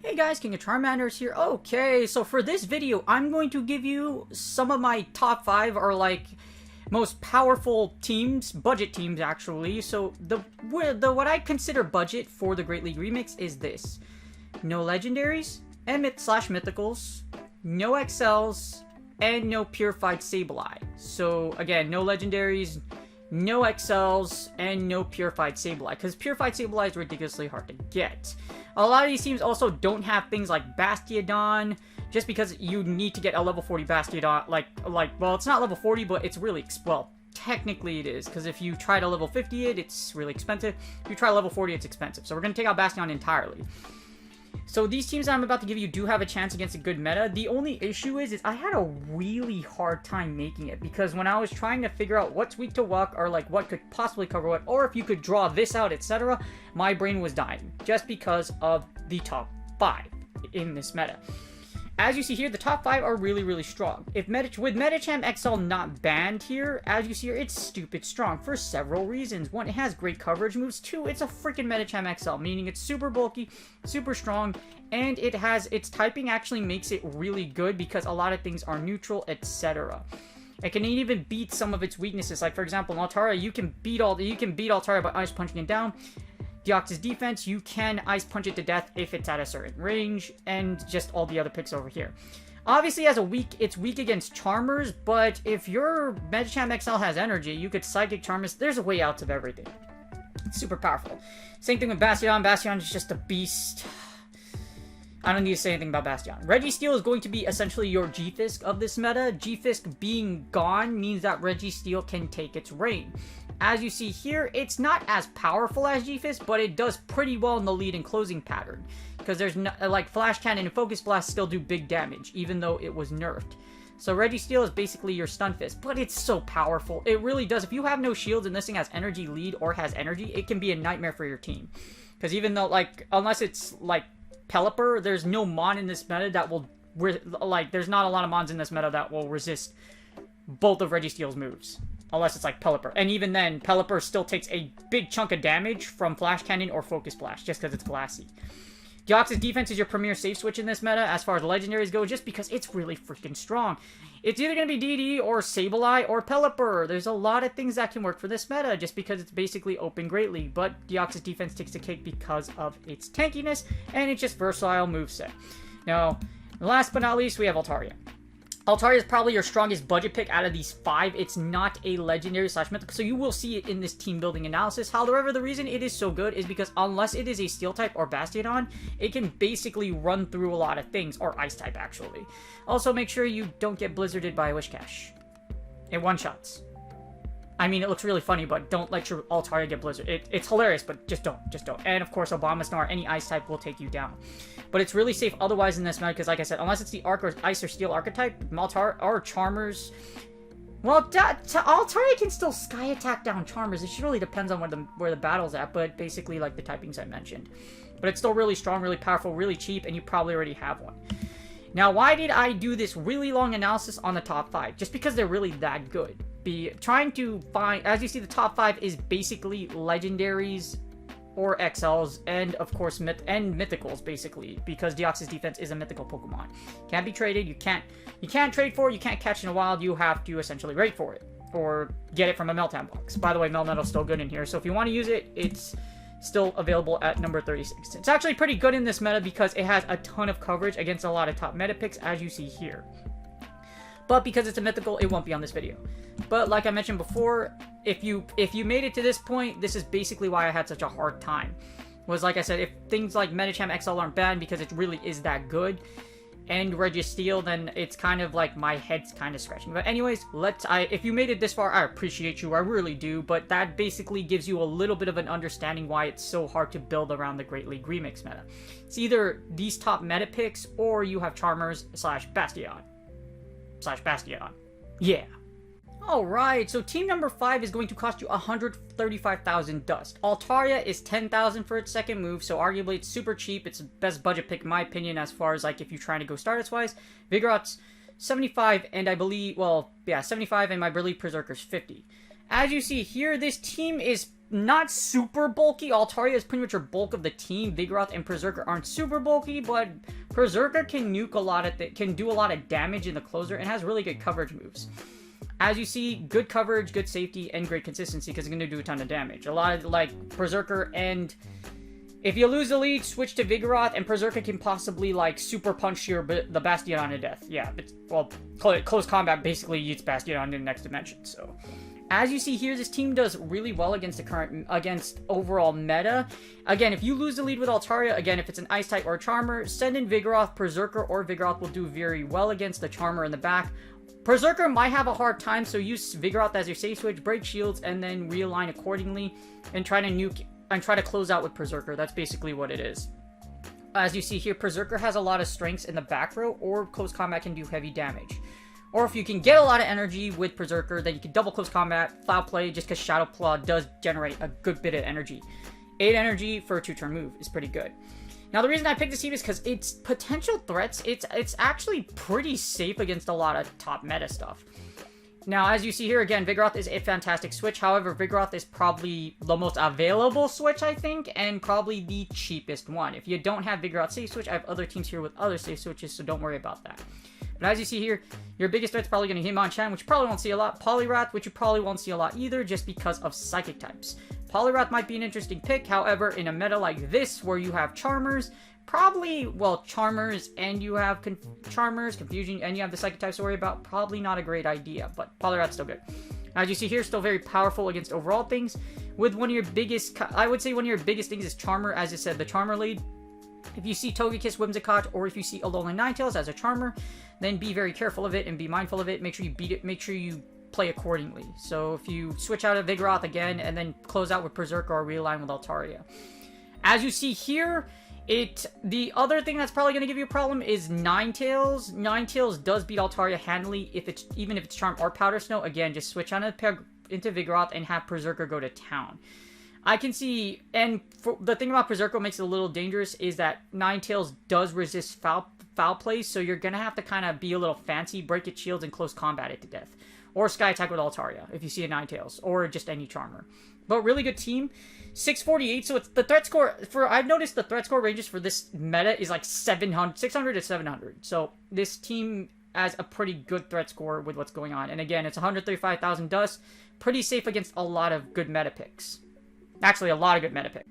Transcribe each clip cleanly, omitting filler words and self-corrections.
Hey guys, King of Charmander's here. Okay, so for this video, I'm going to give you some of my top 5 or like most powerful teams, budget teams actually. So the what I consider budget for the Great League Remix is this: no legendaries and mythicals, no XLs, and no purified Sableye. So again, no legendaries, no XLs, and no purified Sableye, because purified Sableye is ridiculously hard to get. A lot of these teams also don't have things like Bastion, just because you need to get a level 40 Bastion, well, it's not level 40, but it's really, well, technically it is, because if you try to level 50 it, it's really expensive. If you try level 40, it's expensive. So we're going to take out Bastion entirely. So these teams that I'm about to give you do have a chance against a good meta. The only issue is I had a really hard time making it, because when I was trying to figure out what's weak to what, or like what could possibly cover what, or if you could draw this out, etc., my brain was dying just because of the top 5 in this meta. As you see here, the top 5 are really, really strong. With Medicham XL not banned here, as you see here, it's stupid strong for several reasons. 1, it has great coverage moves. 2, it's a freaking Medicham XL, meaning it's super bulky, super strong, and it has its typing actually makes it really good because a lot of things are neutral, etc. It can even beat some of its weaknesses. Like for example, in Altaria, you can beat Altaria by ice punching it down. Deoxys defense, you can ice punch it to death if it's at a certain range, and just all the other picks over here. Obviously, it's weak against Charmers, but if your Medicham XL has energy, you could Psychic Charmers. There's a way out of everything. It's super powerful. Same thing with Bastion. Bastion is just a beast. I don't need to say anything about Bastion. Reggie Steel is going to be essentially your G-Fisk of this meta. G-Fisk being gone means that Reggie Steel can take its reign. As you see here, it's not as powerful as G-Fisk, but it does pretty well in the lead and closing pattern. Because there's no, like Flash Cannon and Focus Blast still do big damage, even though it was nerfed. So Reggie Steel is basically your stun fist, but it's so powerful. It really does. If you have no shields and this thing has energy lead or has energy, it can be a nightmare for your team. Because even though, like, unless it's like Pelipper, there's no mon in this meta that will, there's not a lot of mons in this meta that will resist both of Reggie Steel's moves. Unless it's like Pelipper. And even then, Pelipper still takes a big chunk of damage from Flash Cannon or Focus Blast, just because it's glassy. Deoxys defense is your premier safe switch in this meta, as far as legendaries go, just because it's really freaking strong. It's either going to be DD, or Sableye, or Pelipper. There's a lot of things that can work for this meta, just because it's basically open greatly. But Deoxys defense takes the cake because of its tankiness, and it's just versatile moveset. Now, last but not least, we have Altaria. Altaria is probably your strongest budget pick out of these 5. It's not a legendary / mythical, so you will see it in this team building analysis. However, the reason it is so good is because unless it is a steel type or Bastion, it can basically run through a lot of things, or ice type actually. Also, make sure you don't get blizzarded by a Wish Cash. It one-shots. I mean, it looks really funny, but don't let your Altaria get blizzarded. It's hilarious, but just don't. And of course, Obama any ice type will take you down. But it's really safe otherwise in this meta, because like I said, unless it's the Arc or Ice or Steel archetype, Altaria or Charmers... Well, Altaria can still Sky Attack down Charmers. It really depends on where the battle's at, but basically like the typings I mentioned. But it's still really strong, really powerful, really cheap, and you probably already have one. Now, why did I do this really long analysis on the top 5? Just because they're really that good. Trying to find, as you see, the top 5 is basically legendaries or XLs, and of course mythicals, basically, because Deoxys defense is a mythical Pokemon. Can't be traded. You can't trade for it. You can't catch in a wild. You have to essentially rate for it or get it from a Meltdown box. By the way, Melmetal's still good in here, so if you want to use it, it's still available at number 36. It's actually pretty good in this meta because it has a ton of coverage against a lot of top meta picks, as you see here. But because it's a mythical, it won't be on this video. But like I mentioned before, if you made it to this point, this is basically why I had such a hard time. Was like I said, if things like Medicham XL aren't bad because it really is that good, and Reggie Steel, then it's kind of like my head's kind of scratching. But anyways, if you made it this far, I appreciate you, I really do. But that basically gives you a little bit of an understanding why it's so hard to build around the Great League Remix meta. It's either these top meta picks, or you have Charmers / Bastion. Yeah. Alright, so team number 5 is going to cost you 135,000 dust. Altaria is 10,000 for its second move, so arguably it's super cheap. It's the best budget pick in my opinion as far as like if you're trying to go Stardust wise. Vigorot's 75 and I believe, well, yeah, 75 and I believe Berserker's 50. As you see here, this team is not super bulky. Altaria is pretty much your bulk of the team. Vigoroth and Berserker aren't super bulky, but Berserker can nuke a lot of can do a lot of damage in the closer and has really good coverage moves. As you see, good coverage, good safety, and great consistency because it's going to do a ton of damage. A lot of, like, Berserker, and if you lose the lead, switch to Vigoroth, and Berserker can possibly, like, super punch the Bastion on to death. Yeah, it's, well, close combat basically eats Bastion on to the next dimension, so... As you see here, this team does really well against overall meta. Again, if you lose the lead with Altaria, again, if it's an Ice type or a Charmer, send in Vigoroth, Berserker, or Vigoroth will do very well against the Charmer in the back. Berserker might have a hard time, so use Vigoroth as your safe switch, break shields, and then realign accordingly, and try to nuke, and try to close out with Berserker. That's basically what it is. As you see here, Berserker has a lot of strengths in the back row, or close combat can do heavy damage. Or if you can get a lot of energy with Berserker, then you can double close combat, foul play, just because Shadow Claw does generate a good bit of energy. 8 energy for a 2-turn move is pretty good. Now, the reason I picked this team is because its potential threats, it's actually pretty safe against a lot of top meta stuff. Now, as you see here, again, Vigoroth is a fantastic switch. However, Vigoroth is probably the most available switch, I think, and probably the cheapest one. If you don't have Vigoroth safe switch, I have other teams here with other safe switches, so don't worry about that. But as you see here, your biggest threat's probably going to be Hitmonchan, which you probably won't see a lot. Poliwrath, which you probably won't see a lot either, just because of Psychic types. Poliwrath might be an interesting pick, however, in a meta like this, where you have Charmers, probably, well, Charmers, and you have Charmers, Confusion, and you have the Psychic types to worry about, probably not a great idea, but Poliwrath's still good. As you see here, still very powerful against overall things, with one of your biggest, I would say one of your biggest things is Charmer, as I said, the Charmer lead. If you see Togekiss, Whimsicott, or if you see Alolan Ninetales as a Charmer, then be very careful of it and be mindful of it. Make sure you beat it. Make sure you play accordingly. So if you switch out of Vigoroth again and then close out with Berserker or realign with Altaria. As you see here, the other thing that's probably going to give you a problem is Ninetales. Ninetales does beat Altaria handily even if it's Charm or Powder Snow. Again, just switch on into Vigoroth and have Berserker go to town. I can see, and the thing about Berserker makes it a little dangerous is that Ninetales does resist foul plays, so you're going to have to kind of be a little fancy, break its shields, and close combat it to death. Or Sky Attack with Altaria, if you see a Ninetales, or just any Charmer. But really good team. 648, so it's the threat score, I've noticed the threat score ranges for this meta is like 600 to 700. So this team has a pretty good threat score with what's going on. And again, it's 135,000 dust, pretty safe against a lot of good meta picks. Actually, a lot of good meta picks.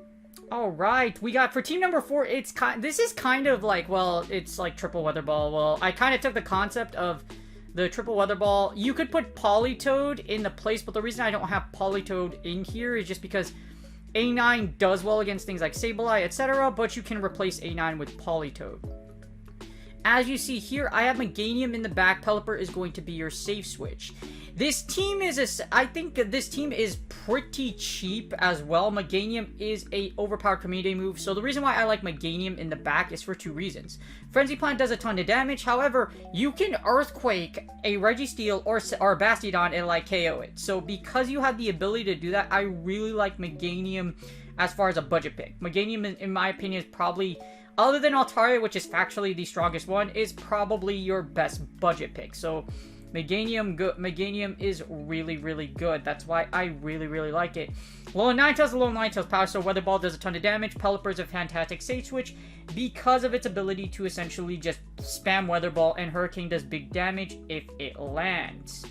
Alright, we got, for team number 4, this is kind of like, well, it's like Triple Weather Ball. Well, I kind of took the concept of the Triple Weather Ball. You could put Politoed in the place, but the reason I don't have Politoed in here is just because A9 does well against things like Sableye, etc., but you can replace A9 with Politoed. As you see here, I have Meganium in the back. Pelipper is going to be your safe switch. This team is I think this team is pretty cheap as well. Meganium is a overpowered community move, so the reason why I like Meganium in the back is for 2 reasons. Frenzy Plant does a ton of damage, however, you can Earthquake a Reggie Steel or a Bastion and like KO it. So because you have the ability to do that, I really like Meganium as far as a budget pick. Meganium, in my opinion, is probably, other than Altaria, which is factually the strongest one, is probably your best budget pick. So Meganium is really, really good. That's why I really, really like it. Alolan Ninetales power, so Weather Ball does a ton of damage. Pelipper is a fantastic safe switch because of its ability to essentially just spam Weather Ball, and Hurricane does big damage if it lands.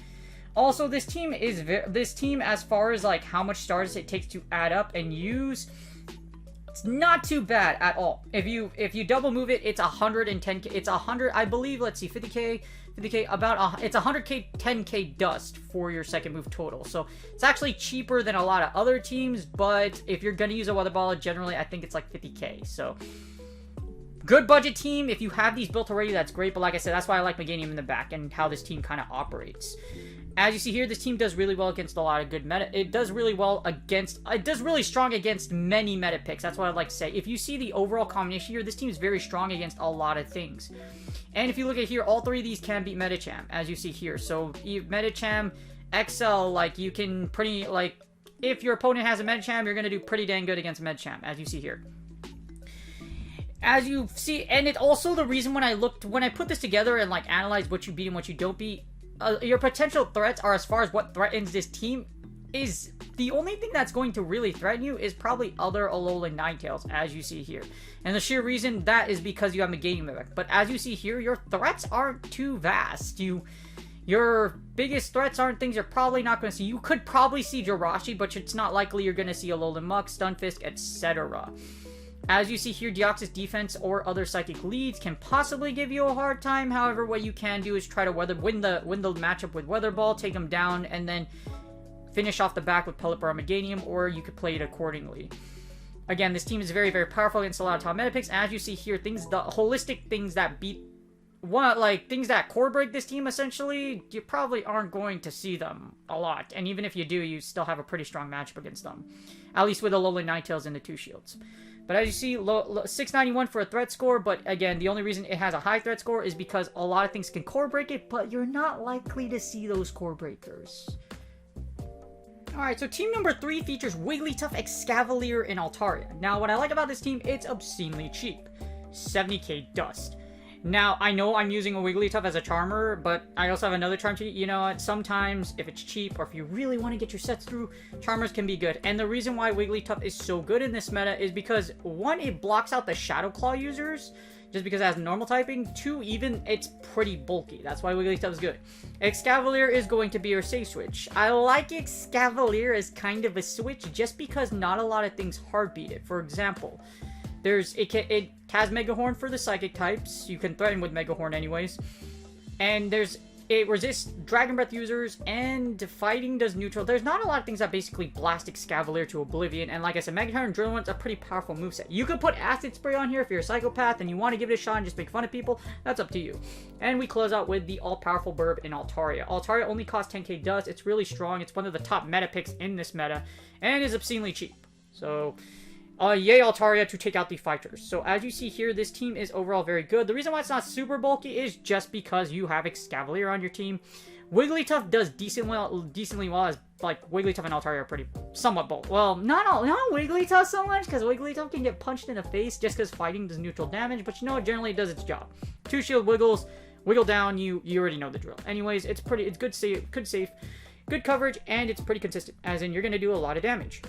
Also, this team, as far as like how much stars it takes to add up and use, it's not too bad at all. If you double move it, it's 110k. It's 100, I believe. Let's see, 50k, about it's 100k, 10k dust for your second move total. So it's actually cheaper than a lot of other teams. But if you're gonna use a Weather Ball, generally I think it's like 50k. So good budget team. If you have these built already, that's great. But like I said, that's why I like Meganium in the back and how this team kind of operates. As you see here, this team does really well against a lot of good meta. It does really well against, it does really strong against many meta picks. That's what I'd like to say. If you see the overall combination here, this team is very strong against a lot of things. And if you look at here, all 3 of these can beat Medicham, as you see here. So Medicham excel, like, you can pretty, like, if your opponent has a Medicham, you're going to do pretty dang good against Medicham, as you see here. As you see, and it also the reason when I put this together and, like, analyze what you beat and what you don't beat, your potential threats are, as far as what threatens this team, is the only thing that's going to really threaten you is probably other Alolan Ninetales, as you see here. And the sheer reason that is because you have Meganium Mimic. But as you see here, your threats aren't too vast. Your biggest threats aren't things you're probably not going to see. You could probably see Jirachi, but it's not likely you're going to see Alolan Muk, Stunfisk, etc. As you see here, Deoxys defense or other psychic leads can possibly give you a hard time. However, what you can do is try to win the matchup with Weather Ball, take them down, and then finish off the back with Pelipper or Meganium, or you could play it accordingly. Again, this team is very, very powerful against a lot of top meta picks. As you see here, the holistic things that things that core break this team, essentially, you probably aren't going to see them a lot. And even if you do, you still have a pretty strong matchup against them. At least with the Alolan Ninetales and the 2 shields. But as you see, 691 for a threat score, but again, the only reason it has a high threat score is because a lot of things can core break it, but you're not likely to see those core breakers. Alright, so team number 3 features Wigglytuff, Excavalier, and Altaria. Now, what I like about this team, it's obscenely cheap. 70k dust. Now, I know I'm using a Wigglytuff as a Charmer, but I also have another Charm cheat. You know what, sometimes, if it's cheap, or if you really want to get your sets through, Charmers can be good. And the reason why Wigglytuff is so good in this meta is because, 1, it blocks out the Shadow Claw users, just because it has normal typing. 2, even, it's pretty bulky. That's why Wigglytuff is good. Excavalier is going to be your safe switch. I like Excavalier as kind of a switch, just because not a lot of things hard beat it. For example, it has Mega Horn for the Psychic types. You can threaten with Mega Horn anyways. And it resists Dragon Breath users, and fighting does neutral. There's not a lot of things that basically blast Excavalier to oblivion. And like I said, Mega Horn and Drill One's a pretty powerful moveset. You could put Acid Spray on here if you're a Psychopath and you want to give it a shot and just make fun of people. That's up to you. And we close out with the all-powerful Burb in Altaria. Altaria only costs 10k dust. It's really strong. It's one of the top meta picks in this meta, and is obscenely cheap. So yay Altaria to take out the fighters. So as you see here, this team is overall very good. The reason why it's not super bulky is just because you have Excavalier on your team. Wigglytuff does decently well, as like Wigglytuff and Altaria are pretty somewhat bulky. Well, not Wigglytuff so much, because Wigglytuff can get punched in the face just because fighting does neutral damage, but you know, it generally does its job. 2 shield wiggles, wiggle down, you already know the drill. Anyways, it's good safe, good coverage, and it's pretty consistent, as in you're gonna do a lot of damage.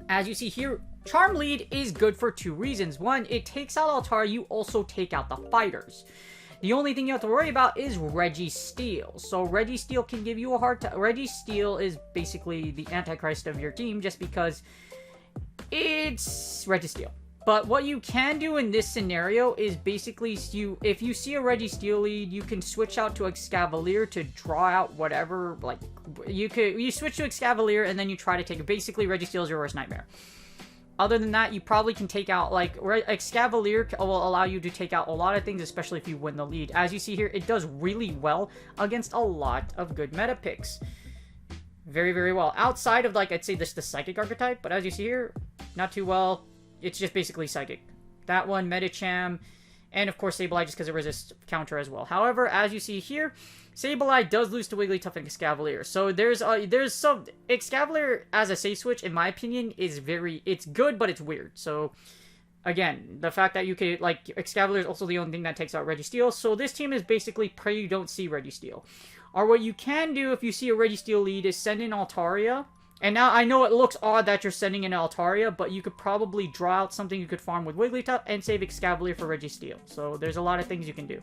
As you see here, Charm Lead is good for 2 reasons. 1, it takes out Altaria, you also take out the fighters. The only thing you have to worry about is Reggie Steel. So Reggie Steel can give you a hard time. Reggie Steel is basically the Antichrist of your team, just because it's Reggie Steel. But what you can do in this scenario is basically, if you see a Reggie Steel lead, you can switch out to Excavalier to draw out whatever, like, you switch to Excavalier and then you try to take it. Basically, Reggie Steel is your worst nightmare. Other than that, you probably can take out, like, Excavalier will allow you to take out a lot of things, especially if you win the lead. As you see here, it does really well against a lot of good meta picks. Very, very well. Outside of, like, I'd say just the Psychic archetype, but as you see here, not too well. It's just basically Psychic. That one, Medicham, and of course Sableye, just because it resists counter as well. However, as you see here, Sableye does lose to Wigglytuff and Excavalier. So there's some Excavalier as a safe switch, in my opinion, is it's good, but it's weird. So again, the fact that you can, like, Excavalier is also the only thing that takes out Reggie Steel. So this team is basically pray you don't see Reggie Steel. Or what you can do if you see a Reggie Steel lead is send in Altaria. And now, I know it looks odd that you're sending in Altaria, but you could probably draw out something you could farm with Wigglytuff and save Excavalier for Reggie Steel. So there's a lot of things you can do.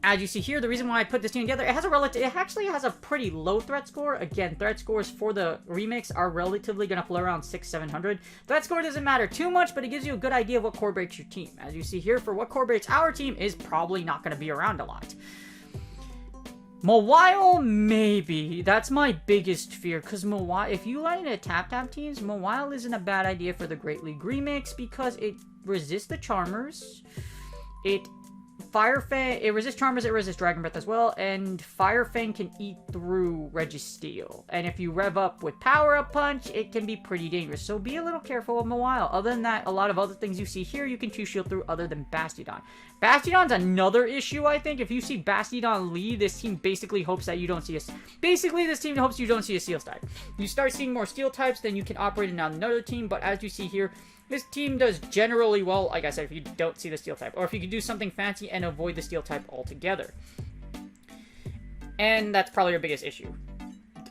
As you see here, the reason why I put this team together, it actually has a pretty low threat score. Again, threat scores for the remix are relatively going to flow around 600-700. Threat score doesn't matter too much, but it gives you a good idea of what core breaks your team. As you see here, for what core breaks our team is probably not going to be around a lot. Mawile, maybe. That's my biggest fear, because Mawile, if you line into tap-tap teams, Mawile isn't a bad idea for the Great League Remix, because it resists the Charmers. It Fire Fang, it resists Charmers, it resists Dragon Breath as well, and Fire Fang can eat through Reggie Steel. And if you rev up with Power Up Punch, it can be pretty dangerous, so be a little careful of them a while. Other than that, a lot of other things you see here, you can 2-shield through other than Bastion. Bastion's another issue, I think. If you see Bastion lead, this team basically hopes that you don't see a... Basically, this team hopes you don't see a Steel type. You start seeing more Steel types, then you can operate in another team, but as you see here, this team does generally well, like I said, if you don't see the Steel type, or if you can do something fancy and avoid the Steel type altogether. And that's probably your biggest issue.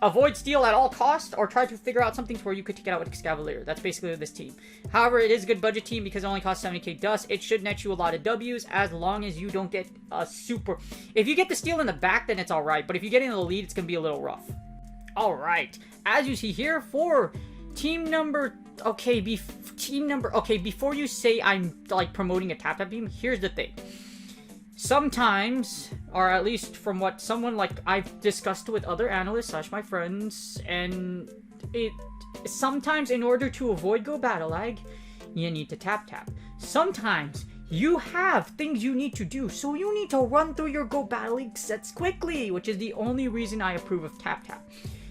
Avoid Steel at all costs, or try to figure out something to where you could take it out with Excavalier. That's basically this team. However, it is a good budget team because it only costs 70k dust. It should net you a lot of Ws as long as you don't get a super... If you get the Steel in the back, then it's alright, but if you get into the lead, it's going to be a little rough. Alright, as you see here, for team number... Okay, before you say I'm, like, promoting a tap beam, here's the thing. Sometimes, or at least from what someone, like, I've discussed with other analysts / my friends, and sometimes in order to avoid go battle lag, you need to tap. Sometimes you have things you need to do, so you need to run through your go battle lag sets quickly, which is the only reason I approve of tap.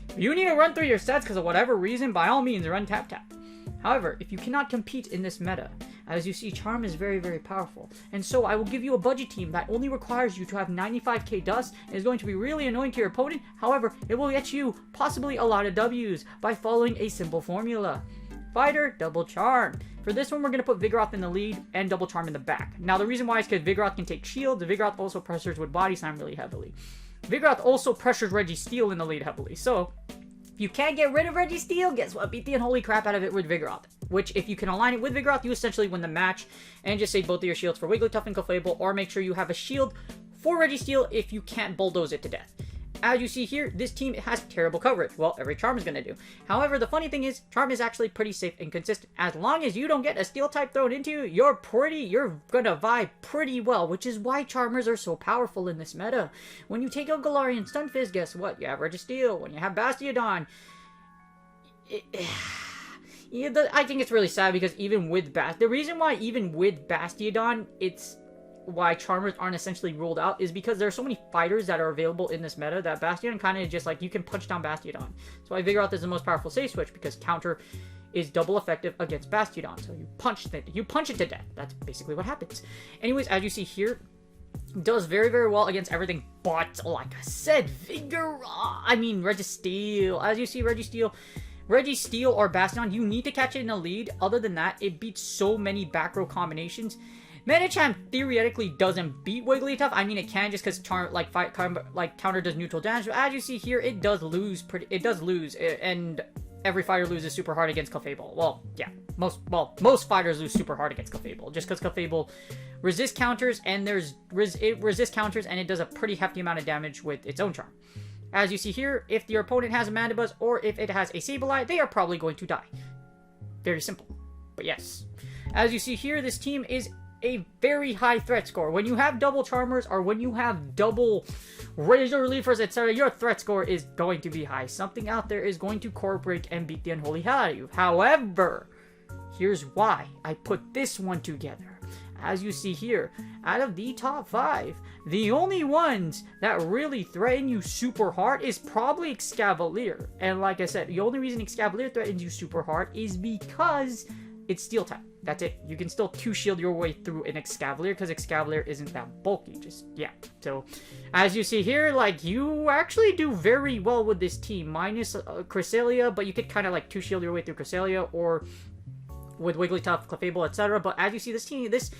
If you need to run through your sets because of whatever reason, by all means, run tap. However, if you cannot compete in this meta, as you see, Charm is very, very powerful. And so I will give you a budget team that only requires you to have 95k dust and is going to be really annoying to your opponent. However, it will get you possibly a lot of Ws by following a simple formula. Fighter, double Charm. For this one, we're going to put Vigoroth in the lead and double Charm in the back. Now, the reason why is because Vigoroth can take shield. The Vigoroth also pressures with Body Slam really heavily. Vigoroth also pressures Reggie Steel in the lead heavily. So, if you can't get rid of Reggie Steel, guess what? Beat the unholy crap out of it with Vigoroth. Which, if you can align it with Vigoroth, you essentially win the match. And just save both of your shields for Wigglytuff and Clefable, or make sure you have a shield for Reggie Steel if you can't bulldoze it to death. As you see here, this team has terrible coverage. Well, every Charm is going to do. However, the funny thing is, Charm is actually pretty safe and consistent. As long as you don't get a Steel type thrown into you, you're going to vibe pretty well, which is why Charmers are so powerful in this meta. When you take out Galarian Stunfisk, guess what? You have Reggie Steel. When you have Bastion, I think it's really sad because even with the reason why even with Bastion, it's why Charmers aren't essentially ruled out is because there are so many fighters that are available in this meta that Bastion kind of just like, you can punch down Bastion. That's why Vigoroth is the most powerful save switch, because counter is double effective against Bastion. So you punch it to death. That's basically what happens. Anyways, as you see here, does very, very well against everything, but like I said, Reggie Steel. As you see, Reggie Steel or Bastion, you need to catch it in the lead. Other than that, it beats so many back row combinations. Medicham theoretically doesn't beat Wigglytuff. I mean, it can just because counter does neutral damage. But as you see here, it does lose. And every fighter loses super hard against Clefable. Well, yeah, most fighters lose super hard against Clefable, just because Clefable resists counters, and it resists counters, and it does a pretty hefty amount of damage with its own charm. As you see here, if your opponent has a Mandibuzz or if it has a Sableye, they are probably going to die. Very simple. But yes. As you see here, this team is a very high threat score. When you have double Charmers or when you have double Razor Relievers, etc., your threat score is going to be high. Something out there is going to core break and beat the unholy hell out of you. However, here's why I put this one together. As you see here, out of the top 5, the only ones that really threaten you super hard is probably Excavalier. And like I said, the only reason Excavalier threatens you super hard is because it's Steel type. That's it. You can still 2-shield your way through an Excavalier because Excavalier isn't that bulky. Yeah. So, as you see here, like, you actually do very well with this team. Minus Cresselia, but you could kind of, like, 2-shield your way through Cresselia or with Wigglytuff, Clefable, etc. But as you see, this team, this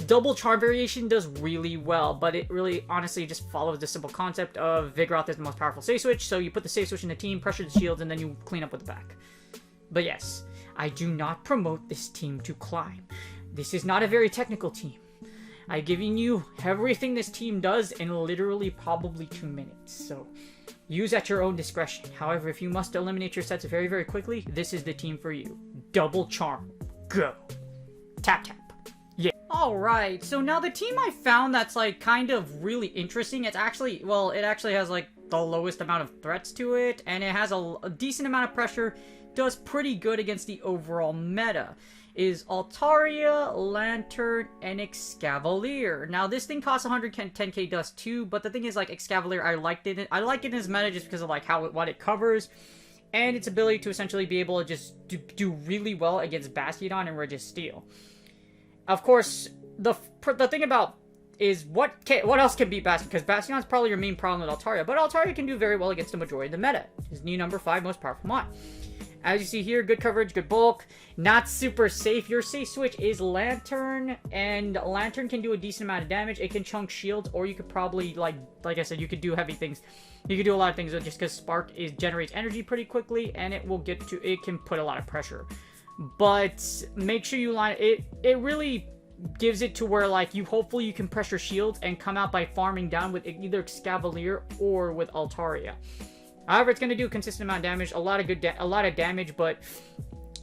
double charm variation does really well, but it really honestly just follows the simple concept of Vigoroth is the most powerful save switch, so you put the save switch in the team, pressure the shields, and then you clean up with the back. But yes, I do not promote this team to climb. This is not a very technical team. I've given you everything this team does in literally probably 2 minutes, so use at your own discretion. However, if you must eliminate your sets very, very quickly, this is the team for you. Double charm. Go. Tap tap. Yeah. Alright, so now the team I found that's like kind of really interesting, it's actually, well, it actually has like the lowest amount of threats to it, and it has a decent amount of pressure, does pretty good against the overall meta is Altaria, Lantern, and Excavalier. Now, this thing costs 110k dust too, but the thing is, like, Excavalier, I like it in his meta just because of, like, what it covers, and its ability to essentially be able to just do really well against Bastion and Reggie Steel. Of course, the thing about is what else can beat Bastion, because Bastion's probably your main problem with Altaria, but Altaria can do very well against the majority of the meta. His new number 5 most powerful mon. As you see here, good coverage, good bulk, not super safe. Your safe switch is Lantern, and Lantern can do a decent amount of damage. It can chunk shields, or you could probably, like I said, you could do heavy things. You could do a lot of things with just because Spark generates energy pretty quickly, and it can put a lot of pressure. But make sure you line it. It really gives it to where, like, hopefully you can pressure shields and come out by farming down with either Excavalier or with Altaria. However, it's going to do a consistent amount of damage, a lot of damage, but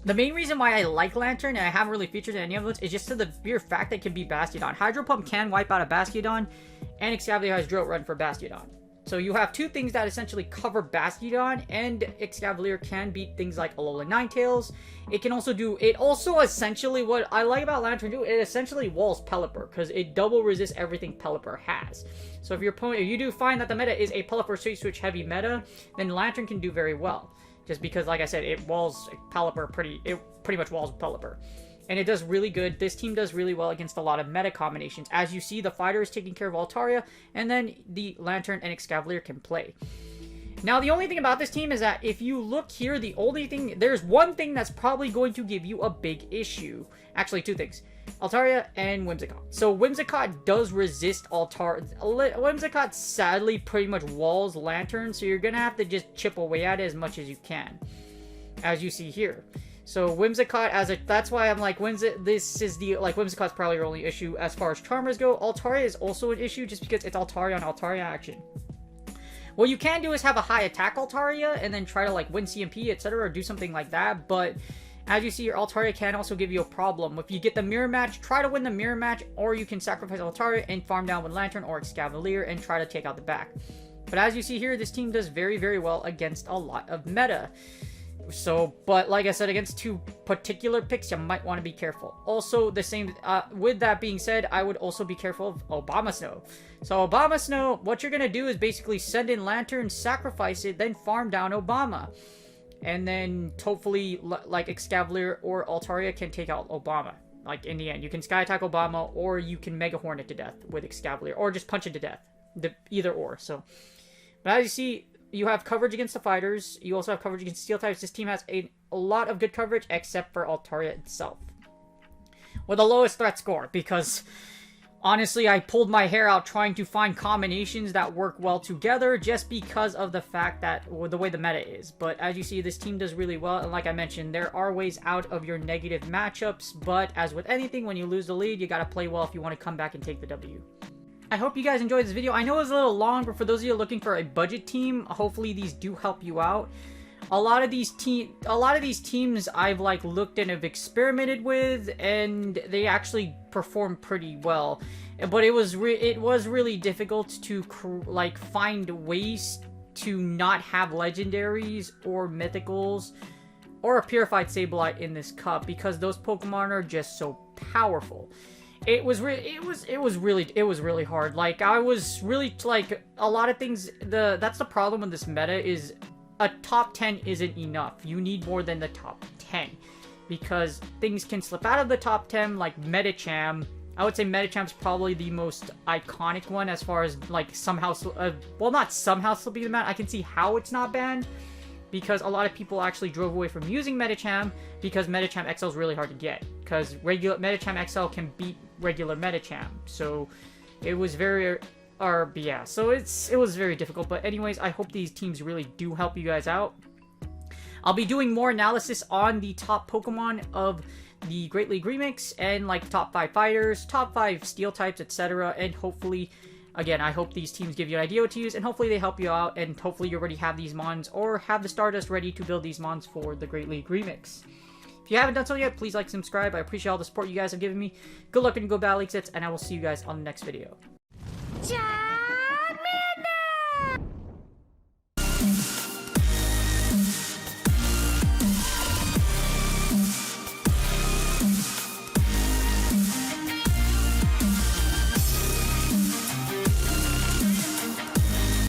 the main reason why I like Lantern, and I haven't really featured any of those, is just to the mere fact that it can be Bastion. Hydro Pump can wipe out a Bastion, and Excavalier has Drill Run for Bastion. So you have two things that essentially cover Bastion, and Excavalier can beat things like Alola Ninetales. It also essentially, what I like about Lantern too, it essentially walls Pelipper, because it double resists everything Pelipper has. So if you do find that the meta is a Pelipper Safe Switch heavy meta, then Lantern can do very well. Just because, like I said, it walls Pelipper it pretty much walls Pelipper. And it does really good. This team does really well against a lot of meta combinations. As you see, the fighter is taking care of Altaria, and then the Lantern and Excavalier can play. Now, the only thing about this team is that if you look here, there's one thing that's probably going to give you a big issue. Actually, two things. Altaria and Whimsicott. So Whimsicott does resist Altaria. Whimsicott sadly pretty much walls Lantern, so you're going to have to just chip away at it as much as you can. As you see here. So Whimsicott that's why I'm like, Whimsicott's probably your only issue as far as Charmers go. Altaria is also an issue just because it's Altaria on Altaria action. What you can do is have a high attack Altaria and then try to, like, win CMP, etc., or do something like that, but as you see, your Altaria can also give you a problem. If you get the mirror match, try to win the mirror match, or you can sacrifice Altaria and farm down with Lantern or Excavalier and try to take out the back. But as you see here, this team does very, very well against a lot of meta. So, but like I said, against two particular picks, you might want to be careful. Also, with that being said, I would also be careful of Obama Snow. So, Obama Snow, what you're going to do is basically send in Lantern, sacrifice it, then farm down Obama. And then, hopefully, like, Excavalier or Altaria can take out Obama. Like, in the end, you can Sky Attack Obama, or you can Mega Horn it to death with Excavalier, or just punch it to death. Either or, so. But as you see, you have coverage against the fighters. You also have coverage against steel types. This team has a lot of good coverage, except for Altaria itself. With the lowest threat score, because honestly, I pulled my hair out trying to find combinations that work well together, just because of the fact that the way the meta is. But as you see, this team does really well, and like I mentioned, there are ways out of your negative matchups, but as with anything, when you lose the lead, you gotta play well if you want to come back and take the W. I hope you guys enjoyed this video. I know it was a little long, but for those of you looking for a budget team, hopefully these do help you out. A lot of these teams I've, like, looked and have experimented with, and they actually perform pretty well. But it was really difficult to, like, find ways to not have legendaries or mythicals or a purified Sableye in this cup, because those Pokemon are just so powerful. It was really hard. Like, I was really, like, a lot of things, that's the problem with this meta, is a top 10 isn't enough. You need more than the top 10, because things can slip out of the top 10, like Medicham. I would say Medicham's probably the most iconic one as far as, like, somehow, well, not somehow slipping the ban. I can see how it's not banned, because a lot of people actually drove away from using Medicham, because Medicham XL is really hard to get, because regular Medicham XL can beat regular Medicham. So it was very, yeah, so it was very difficult. But anyways, I hope these teams really do help you guys out. I'll be doing more analysis on the top Pokemon of the Great League Remix, and, like, top 5 fighters, top 5 steel types, etc. And hopefully, again, I hope these teams give you an idea what to use, and hopefully they help you out, and hopefully you already have these mons, or have the Stardust ready to build these mons for the Great League Remix. If you haven't done so yet, please like and subscribe. I appreciate all the support you guys have given me. Good luck in your Go Battle League sets, and I will see you guys on the next video.